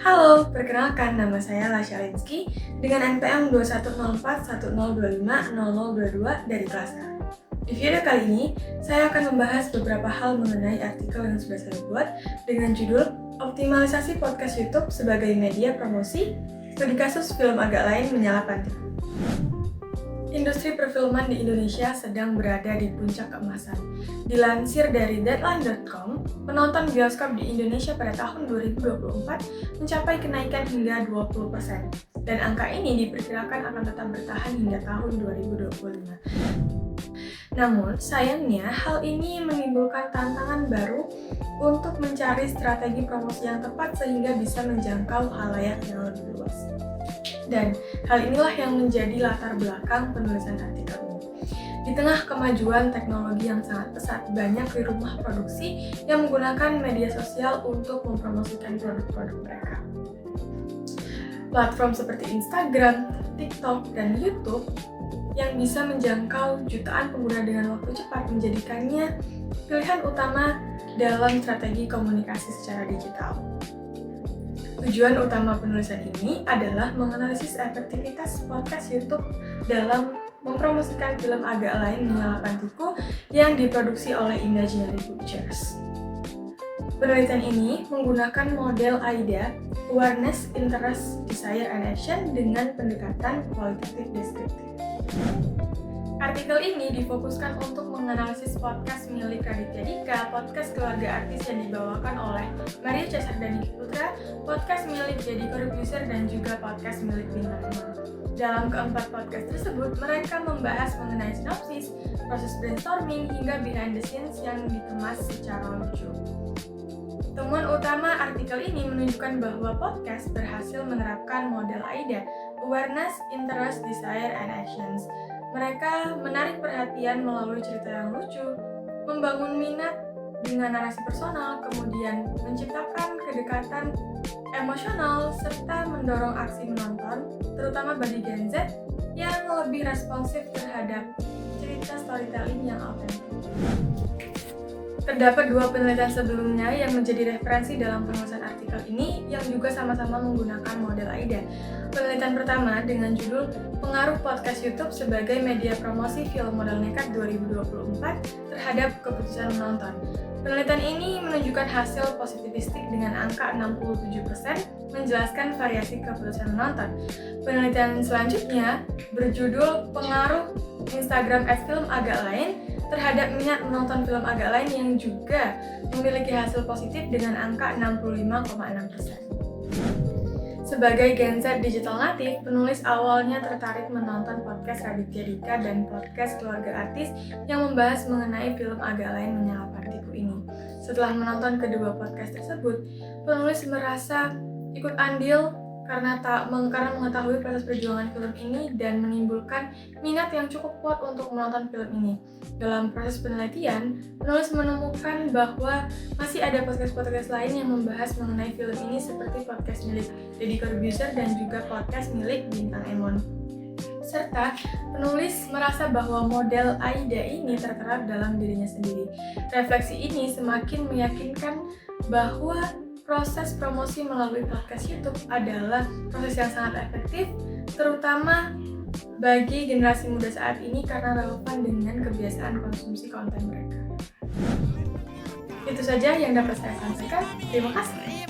Halo, perkenalkan nama saya Lasha Linsky dengan NPM 210410250022 dari kelas A. Di video kali ini, saya akan membahas beberapa hal mengenai artikel yang sudah saya buat dengan judul Optimalisasi Podcast YouTube sebagai Media Promosi, Studi Kasus Film Agak Lain Menyala Pantiku. Industri perfilman di Indonesia sedang berada di puncak keemasan. Dilansir dari Deadline.com, penonton bioskop di Indonesia pada tahun 2024 mencapai kenaikan hingga 20%, dan angka ini diperkirakan akan tetap bertahan hingga tahun 2025. Namun, sayangnya hal ini menimbulkan tantangan baru untuk mencari strategi promosi yang tepat sehingga bisa menjangkau khalayak yang lebih luas. Dan hal inilah yang menjadi latar belakang penulisan artikel ini. Di tengah kemajuan teknologi yang sangat pesat, banyak di rumah produksi yang menggunakan media sosial untuk mempromosikan produk-produk mereka. Platform seperti Instagram, TikTok, dan YouTube yang bisa menjangkau jutaan pengguna dengan waktu cepat menjadikannya pilihan utama dalam strategi komunikasi secara digital. Tujuan utama penulisan ini adalah menganalisis efektivitas podcast YouTube dalam mempromosikan film Agak Lain Menyala Pantiku yang diproduksi oleh Imaginary Pictures. Penelitian ini menggunakan model AIDA, Awareness, Interest, Desire, and Action dengan pendekatan kualitatif deskriptif. Artikel ini difokuskan untuk menganalisis podcast milik Raditya Dika, podcast keluarga artis yang dibawakan oleh Mario Cesar dan Niki Putra, podcast milik Deddy Corbuzier, dan juga podcast milik Bintang Emon. Dalam keempat podcast tersebut, mereka membahas mengenai sinopsis, proses brainstorming, hingga behind the scenes yang dikemas secara lucu. Temuan utama artikel ini menunjukkan bahwa podcast berhasil menerapkan model AIDA, Awareness, Interest, Desire, and Actions. Mereka menarik perhatian melalui cerita yang lucu, membangun minat dengan narasi personal, kemudian menciptakan kedekatan emosional, serta mendorong aksi menonton, terutama bagi Gen Z yang lebih responsif terhadap cerita storytelling yang autentik. Terdapat dua penelitian sebelumnya yang menjadi referensi dalam penulisan artikel ini yang juga sama-sama menggunakan model AIDA. Penelitian pertama dengan judul Pengaruh Podcast YouTube sebagai Media Promosi Film Modal Nekat 2024 terhadap Keputusan Menonton. Penelitian ini menunjukkan hasil positivistik dengan angka 67% menjelaskan variasi keputusan menonton. Penelitian selanjutnya berjudul Pengaruh Instagram Film Agak Lain terhadap minat menonton film agak lain yang juga memiliki hasil positif dengan angka 65,6%. Sebagai Gen Z digital native, penulis awalnya tertarik menonton podcast Raditya Dika dan podcast keluarga artis yang membahas mengenai film Agak Lain Menyala Pantiku ini. Setelah menonton kedua podcast tersebut, penulis merasa ikut andil karena mengetahui proses perjuangan film ini dan menimbulkan minat yang cukup kuat untuk menonton film ini. Dalam proses penelitian, penulis menemukan bahwa masih ada podcast-podcast lain yang membahas mengenai film ini seperti podcast milik Deddy Corbuzier dan juga podcast milik Bintang Emon. Serta penulis merasa bahwa model AIDA ini terterap dalam dirinya sendiri. Refleksi ini semakin meyakinkan bahwa proses promosi melalui podcast YouTube adalah proses yang sangat efektif, terutama bagi generasi muda saat ini karena relevan dengan kebiasaan konsumsi konten mereka. Itu saja yang dapat saya sampaikan. Terima kasih.